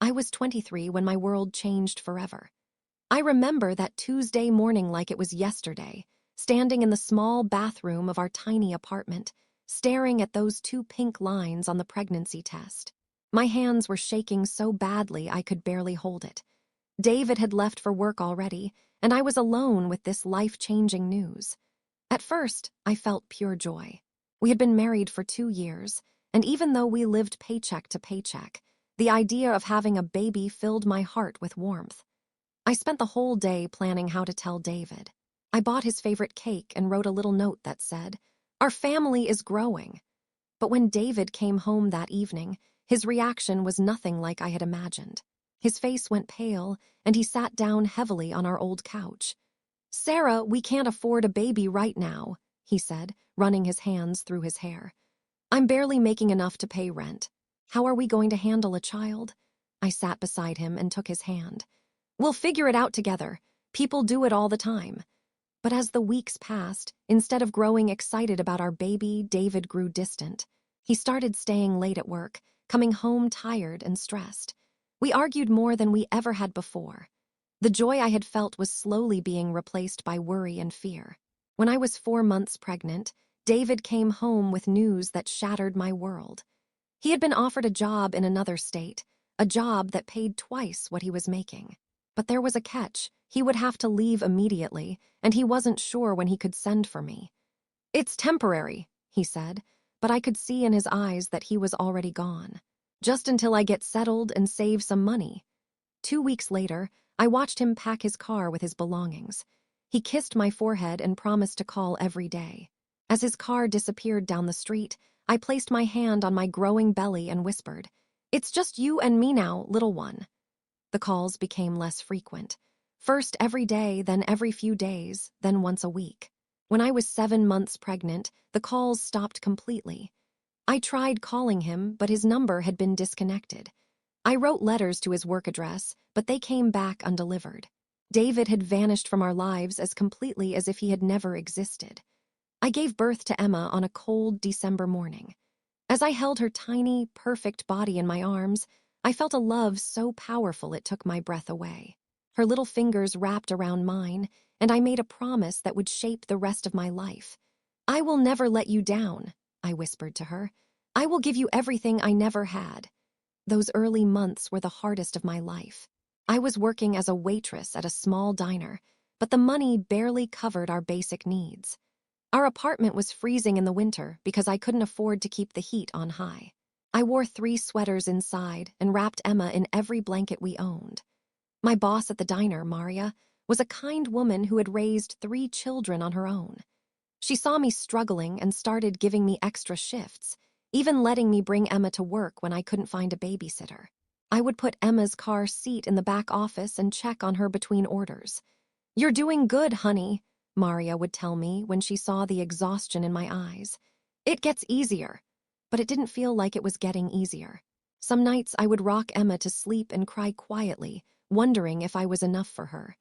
I was 23 when my world changed forever. I remember that Tuesday morning like it was yesterday, standing in the small bathroom of our tiny apartment, staring at those two pink lines on the pregnancy test. My hands were shaking so badly I could barely hold it. David had left for work already, and I was alone with this life-changing news. At first, I felt pure joy. We had been married for 2 years, and even though we lived paycheck to paycheck, the idea of having a baby filled my heart with warmth. I spent the whole day planning how to tell David. I bought his favorite cake and wrote a little note that said, "Our family is growing." But when David came home that evening, his reaction was nothing like I had imagined. His face went pale, and he sat down heavily on our old couch. "Sarah, we can't afford a baby right now," he said, running his hands through his hair. "I'm barely making enough to pay rent. How are we going to handle a child?" I sat beside him and took his hand. "We'll figure it out together. People do it all the time." But as the weeks passed, instead of growing excited about our baby, David grew distant. He started staying late at work, coming home tired and stressed. We argued more than we ever had before. The joy I had felt was slowly being replaced by worry and fear. When I was 4 months pregnant, David came home with news that shattered my world. He had been offered a job in another state, a job that paid twice what he was making. But there was a catch. He would have to leave immediately, and he wasn't sure when he could send for me. "It's temporary," he said, but I could see in his eyes that he was already gone. "Just until I get settled and save some money." 2 weeks later, I watched him pack his car with his belongings. He kissed my forehead and promised to call every day. As his car disappeared down the street, I placed my hand on my growing belly and whispered, "It's just you and me now, little one." The calls became less frequent. First every day, then every few days, then once a week. When I was 7 months pregnant, the calls stopped completely. I tried calling him, but his number had been disconnected. I wrote letters to his work address, but they came back undelivered. David had vanished from our lives as completely as if he had never existed. I gave birth to Emma on a cold December morning. As I held her tiny, perfect body in my arms, I felt a love so powerful it took my breath away. Her little fingers wrapped around mine, and I made a promise that would shape the rest of my life. "I will never let you down," I whispered to her. "I will give you everything I never had." Those early months were the hardest of my life. I was working as a waitress at a small diner, but the money barely covered our basic needs. Our apartment was freezing in the winter because I couldn't afford to keep the heat on high. I wore 3 sweaters inside and wrapped Emma in every blanket we owned. My boss at the diner, Maria, was a kind woman who had raised 3 children on her own. She saw me struggling and started giving me extra shifts, even letting me bring Emma to work when I couldn't find a babysitter. I would put Emma's car seat in the back office and check on her between orders. "You're doing good, honey," Maria would tell me when she saw the exhaustion in my eyes. "It gets easier." But it didn't feel like it was getting easier. Some nights I would rock Emma to sleep and cry quietly, wondering if I was enough for her.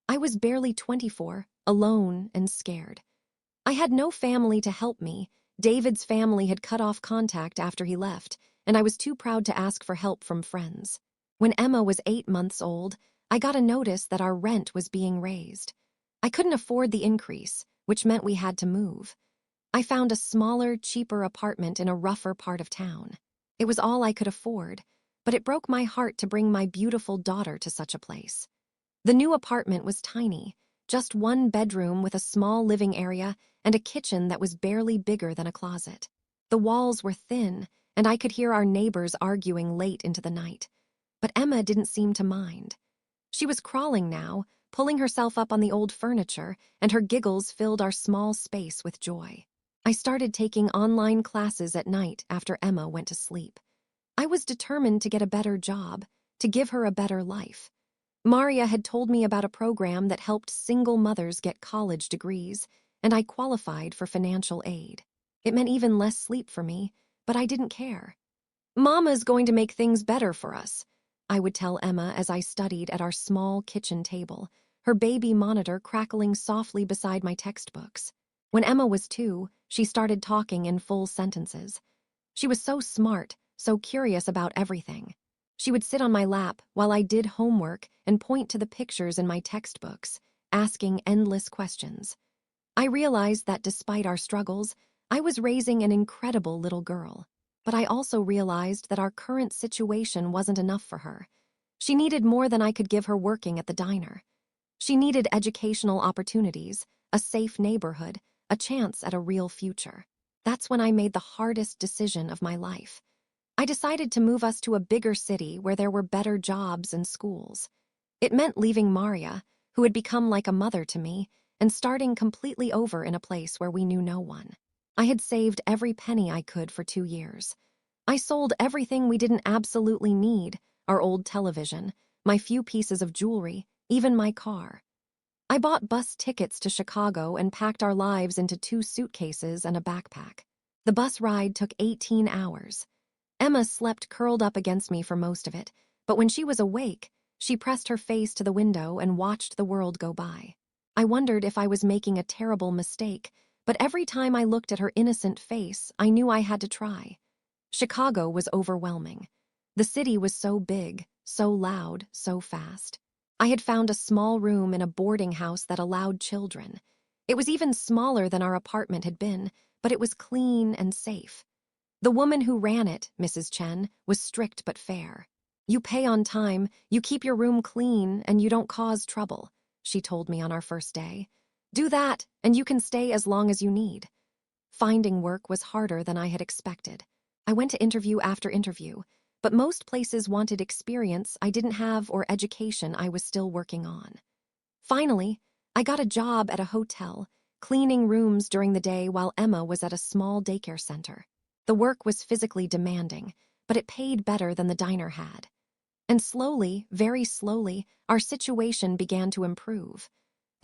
I was barely 24, alone and scared. I had no family to help me. David's family had cut off contact after he left, and I was too proud to ask for help from friends. When Emma was 8 months old, I got a notice that our rent was being raised. I couldn't afford the increase, which meant we had to move. I found a smaller, cheaper apartment in a rougher part of town. It was all I could afford, but it broke my heart to bring my beautiful daughter to such a place. The new apartment was tiny, just 1 bedroom with a small living area and a kitchen that was barely bigger than a closet. The walls were thin, and I could hear our neighbors arguing late into the night. But Emma didn't seem to mind. She was crawling now, pulling herself up on the old furniture, and her giggles filled our small space with joy. I started taking online classes at night after Emma went to sleep. I was determined to get a better job, to give her a better life. Maria had told me about a program that helped single mothers get college degrees, and I qualified for financial aid. It meant even less sleep for me, but I didn't care. "Mama's going to make things better for us," I would tell Emma as I studied at our small kitchen table, her baby monitor crackling softly beside my textbooks. When Emma was 2, she started talking in full sentences. She was so smart, so curious about everything. She would sit on my lap while I did homework and point to the pictures in my textbooks, asking endless questions. I realized that despite our struggles, I was raising an incredible little girl. But I also realized that our current situation wasn't enough for her. She needed more than I could give her working at the diner. She needed educational opportunities, a safe neighborhood, a chance at a real future. That's when I made the hardest decision of my life. I decided to move us to a bigger city where there were better jobs and schools. It meant leaving Maria, who had become like a mother to me, and starting completely over in a place where we knew no one. I had saved every penny I could for 2 years. I sold everything we didn't absolutely need, our old television, my few pieces of jewelry, even my car. I bought bus tickets to Chicago and packed our lives into 2 suitcases and a backpack. The bus ride took 18 hours. Emma slept curled up against me for most of it, but when she was awake, she pressed her face to the window and watched the world go by. I wondered if I was making a terrible mistake, but every time I looked at her innocent face, I knew I had to try. Chicago was overwhelming. The city was so big, so loud, so fast. I had found a small room in a boarding house that allowed children. It was even smaller than our apartment had been, but it was clean and safe. The woman who ran it, Mrs. Chen, was strict but fair. "You pay on time, you keep your room clean, and you don't cause trouble," she told me on our first day. "Do that, and you can stay as long as you need." Finding work was harder than I had expected. I went to interview after interview, but most places wanted experience I didn't have or education I was still working on. Finally, I got a job at a hotel, cleaning rooms during the day while Emma was at a small daycare center. The work was physically demanding, but it paid better than the diner had. And slowly, very slowly, our situation began to improve.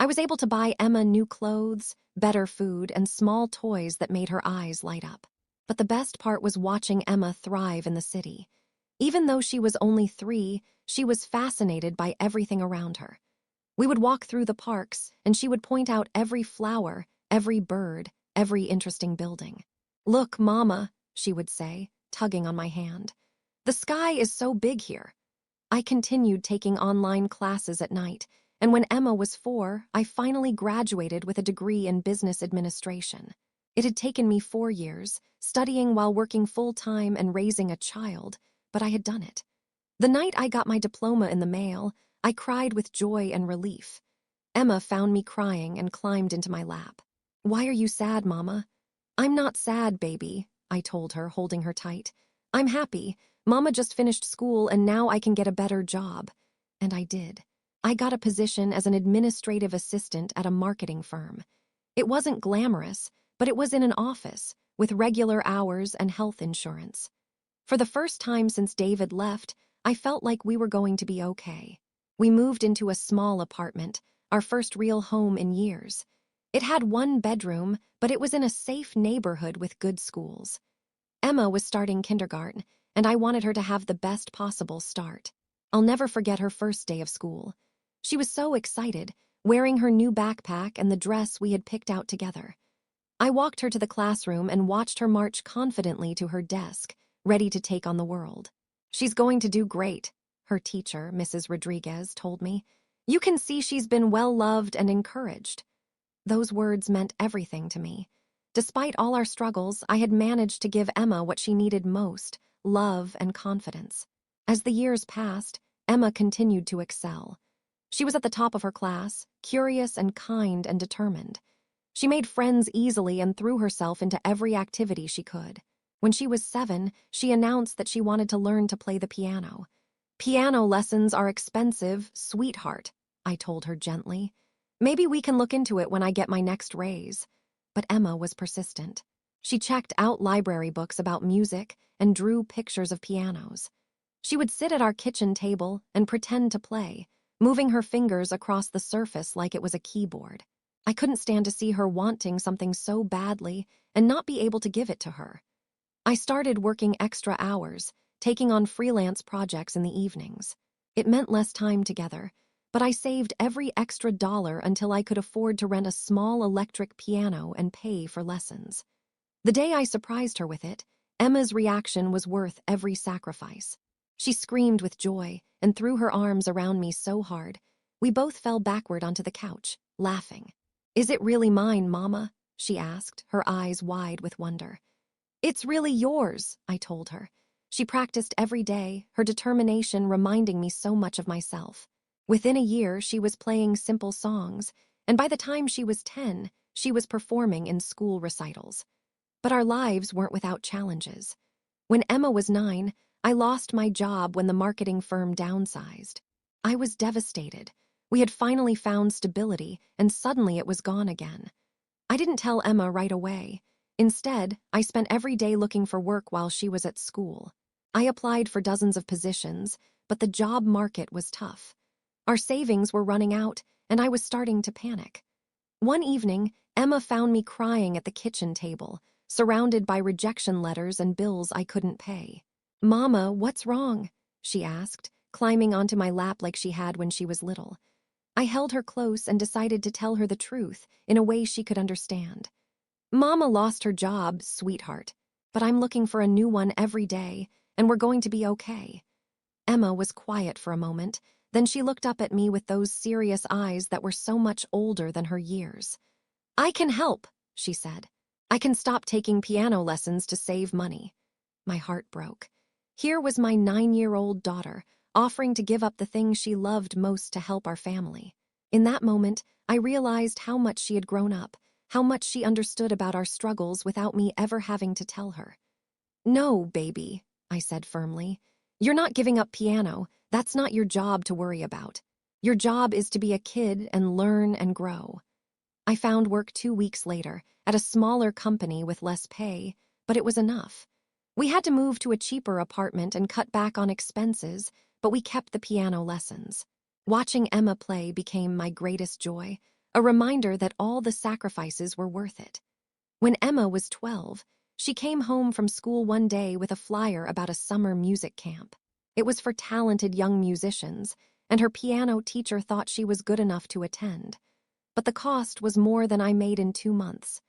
I was able to buy Emma new clothes, better food, and small toys that made her eyes light up. But the best part was watching Emma thrive in the city. Even though she was only 3, she was fascinated by everything around her. We would walk through the parks, and she would point out every flower, every bird, every interesting building. "Look, Mama," she would say, tugging on my hand. "The sky is so big here." I continued taking online classes at night, and when Emma was 4, I finally graduated with a degree in business administration. It had taken me 4 years, studying while working full-time and raising a child, but I had done it. The night I got my diploma in the mail, I cried with joy and relief. Emma found me crying and climbed into my lap. "Why are you sad, Mama?" "I'm not sad, baby," I told her, holding her tight. "I'm happy. Mama just finished school and now I can get a better job." And I did. I got a position as an administrative assistant at a marketing firm. It wasn't glamorous, but it was in an office, with regular hours and health insurance. For the first time since David left, I felt like we were going to be okay. We moved into a small apartment, our first real home in years. It had 1 bedroom, but it was in a safe neighborhood with good schools. Emma was starting kindergarten, and I wanted her to have the best possible start. I'll never forget her first day of school. She was so excited, wearing her new backpack and the dress we had picked out together. I walked her to the classroom and watched her march confidently to her desk, ready to take on the world. "She's going to do great," her teacher, Mrs. Rodriguez, told me. "You can see she's been well-loved and encouraged." Those words meant everything to me. Despite all our struggles, I had managed to give Emma what she needed most, love and confidence. As the years passed, Emma continued to excel. She was at the top of her class, curious and kind and determined. She made friends easily and threw herself into every activity she could. When she was 7, she announced that she wanted to learn to play the piano. "Piano lessons are expensive, sweetheart," I told her gently. "Maybe we can look into it when I get my next raise." But Emma was persistent. She checked out library books about music and drew pictures of pianos. She would sit at our kitchen table and pretend to play, moving her fingers across the surface like it was a keyboard. I couldn't stand to see her wanting something so badly and not be able to give it to her. I started working extra hours, taking on freelance projects in the evenings. It meant less time together, but I saved every extra dollar until I could afford to rent a small electric piano and pay for lessons. The day I surprised her with it, Emma's reaction was worth every sacrifice. She screamed with joy and threw her arms around me so hard. We both fell backward onto the couch, laughing. "Is it really mine, Mama?" she asked, her eyes wide with wonder. "It's really yours," I told her. She practiced every day, her determination reminding me so much of myself. Within a year, she was playing simple songs, and by the time she was 10, she was performing in school recitals. But our lives weren't without challenges. When Emma was 9, I lost my job when the marketing firm downsized. I was devastated. We had finally found stability, and suddenly it was gone again. I didn't tell Emma right away. Instead, I spent every day looking for work while she was at school. I applied for dozens of positions, but the job market was tough. Our savings were running out, and I was starting to panic. One evening, Emma found me crying at the kitchen table, surrounded by rejection letters and bills I couldn't pay. "Mama, what's wrong?" she asked, climbing onto my lap like she had when she was little. I held her close and decided to tell her the truth in a way she could understand. "Mama lost her job, sweetheart, but I'm looking for a new one every day, and we're going to be okay." Emma was quiet for a moment, then she looked up at me with those serious eyes that were so much older than her years. "I can help," she said. "I can stop taking piano lessons to save money." My heart broke. Here was my 9-year-old daughter, offering to give up the things she loved most to help our family. In that moment, I realized how much she had grown up, how much she understood about our struggles without me ever having to tell her. "No, baby," I said firmly. "You're not giving up piano. That's not your job to worry about. Your job is to be a kid and learn and grow." I found work 2 weeks later, at a smaller company with less pay, but it was enough. We had to move to a cheaper apartment and cut back on expenses, but we kept the piano lessons. Watching Emma play became my greatest joy, a reminder that all the sacrifices were worth it. When Emma was 12, she came home from school one day with a flyer about a summer music camp. It was for talented young musicians, and her piano teacher thought she was good enough to attend. But the cost was more than I made in 2 months.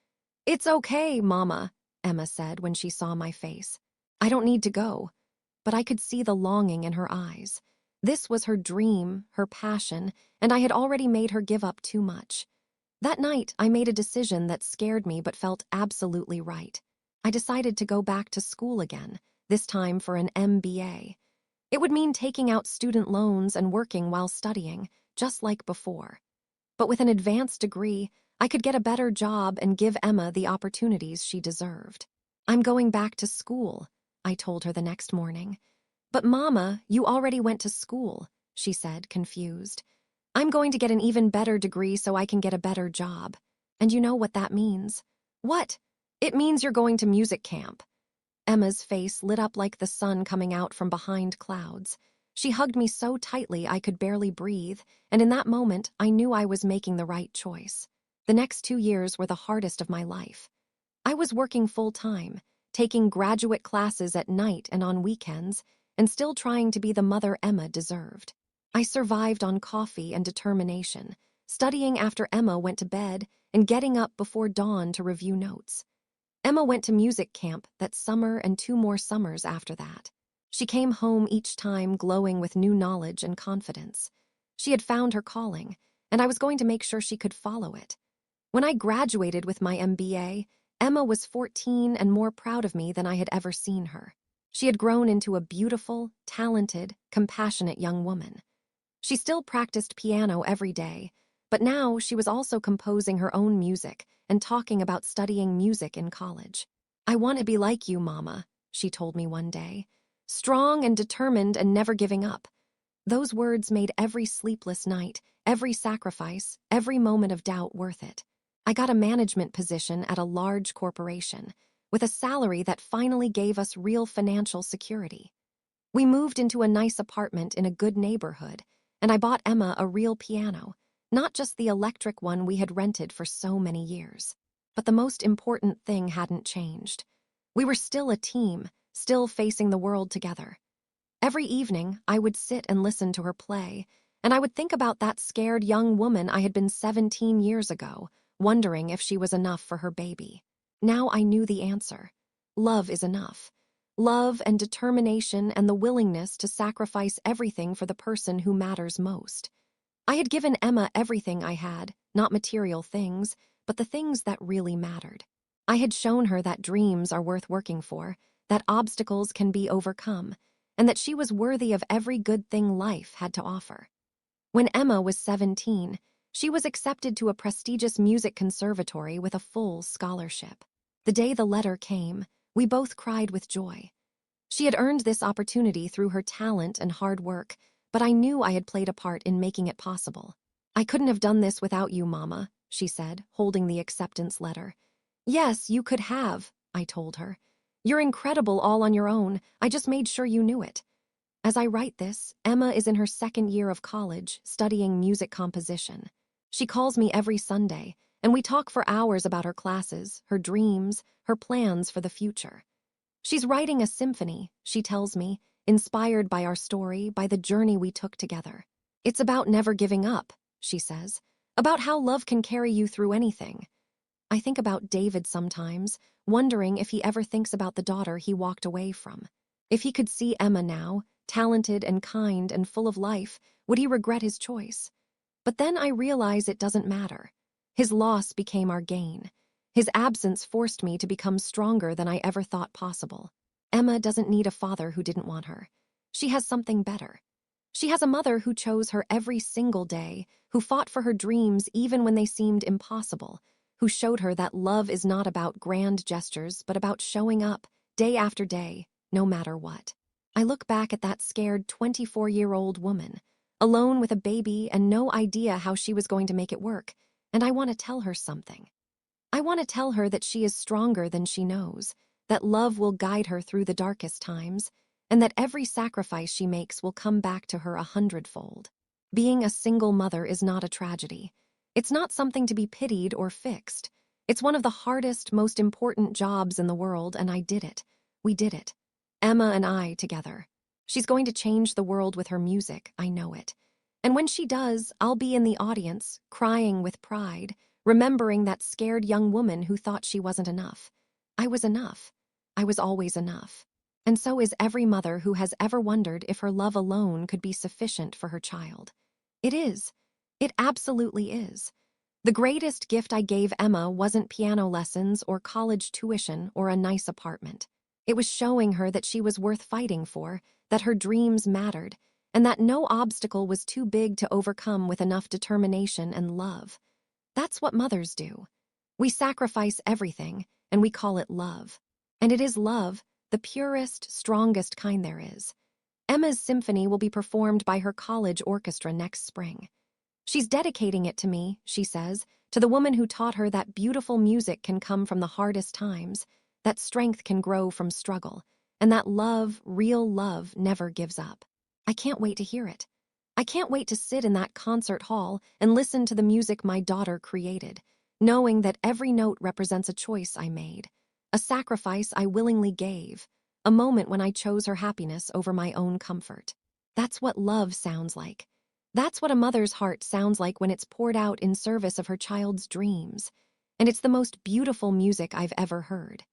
"It's okay, Mama," Emma said when she saw my face. "I don't need to go." But I could see the longing in her eyes. This was her dream, her passion, and I had already made her give up too much. That night, I made a decision that scared me but felt absolutely right. I decided to go back to school again, this time for an MBA. It would mean taking out student loans and working while studying, just like before. But with an advanced degree, I could get a better job and give Emma the opportunities she deserved. "I'm going back to school," I told her the next morning. "But Mama, you already went to school," she said, confused. "I'm going to get an even better degree so I can get a better job. And you know what that means." "What?" "It means you're going to music camp." Emma's face lit up like the sun coming out from behind clouds. She hugged me so tightly I could barely breathe, and in that moment, I knew I was making the right choice. The next 2 years were the hardest of my life. I was working full-time, taking graduate classes at night and on weekends, and still trying to be the mother Emma deserved. I survived on coffee and determination, studying after Emma went to bed and getting up before dawn to review notes. Emma went to music camp that summer and 2 more summers after that. She came home each time glowing with new knowledge and confidence. She had found her calling, and I was going to make sure she could follow it. When I graduated with my MBA, Emma was 14 and more proud of me than I had ever seen her. She had grown into a beautiful, talented, compassionate young woman. She still practiced piano every day, but now she was also composing her own music and talking about studying music in college. "I want to be like you, Mama," she told me one day. "Strong and determined and never giving up." Those words made every sleepless night, every sacrifice, every moment of doubt worth it. I got a management position at a large corporation, with a salary that finally gave us real financial security. We moved into a nice apartment in a good neighborhood, and I bought Emma a real piano, not just the electric one we had rented for so many years. But the most important thing hadn't changed. We were still a team, still facing the world together. Every evening, I would sit and listen to her play, and I would think about that scared young woman I had been 17 years ago, wondering if she was enough for her baby. Now I knew the answer. Love is enough. love and determination and the willingness to sacrifice everything for the person who matters most. I had given Emma everything I had, not material things, but the things that really mattered. I had shown her that dreams are worth working for, that obstacles can be overcome, and that she was worthy of every good thing life had to offer. When Emma was 17, she was accepted to a prestigious music conservatory with a full scholarship. The day the letter came, we both cried with joy. She had earned this opportunity through her talent and hard work, but I knew I had played a part in making it possible. "I couldn't have done this without you, Mama," she said, holding the acceptance letter. "Yes, you could have," I told her. "You're incredible all on your own. I just made sure you knew it." As I write this, Emma is in her second year of college, studying music composition. She calls me every Sunday, and we talk for hours about her classes, her dreams, her plans for the future. She's writing a symphony, she tells me, inspired by our story, by the journey we took together. "It's about never giving up," she says, "about how love can carry you through anything." I think about David sometimes, wondering if he ever thinks about the daughter he walked away from. If he could see Emma now, talented and kind and full of life, would he regret his choice? But then I realize it doesn't matter. His loss became our gain. His absence forced me to become stronger than I ever thought possible. Emma doesn't need a father who didn't want her. She has something better. She has a mother who chose her every single day, who fought for her dreams even when they seemed impossible, who showed her that love is not about grand gestures but about showing up, day after day, no matter what. I look back at that scared 24-year-old woman, alone with a baby and no idea how she was going to make it work, and I want to tell her something. I want to tell her that she is stronger than she knows, that love will guide her through the darkest times, and that every sacrifice she makes will come back to her 100-fold. Being a single mother is not a tragedy. It's not something to be pitied or fixed. It's one of the hardest, most important jobs in the world, and I did it. We did it. Emma and I together. She's going to change the world with her music, I know it. And when she does, I'll be in the audience, crying with pride, remembering that scared young woman who thought she wasn't enough. I was enough. I was always enough. And so is every mother who has ever wondered if her love alone could be sufficient for her child. It is. It absolutely is. The greatest gift I gave Emma wasn't piano lessons or college tuition or a nice apartment. It was showing her that she was worth fighting for, that her dreams mattered, and that no obstacle was too big to overcome with enough determination and love. That's what mothers do. We sacrifice everything, and we call it love. And it is love, the purest, strongest kind there is. Emma's symphony will be performed by her college orchestra next spring. She's dedicating it to me, she says, to the woman who taught her that beautiful music can come from the hardest times, that strength can grow from struggle, and that love, real love, never gives up. I can't wait to hear it. I can't wait to sit in that concert hall and listen to the music my daughter created, knowing that every note represents a choice I made, a sacrifice I willingly gave, a moment when I chose her happiness over my own comfort. That's what love sounds like. That's what a mother's heart sounds like when it's poured out in service of her child's dreams. And it's the most beautiful music I've ever heard.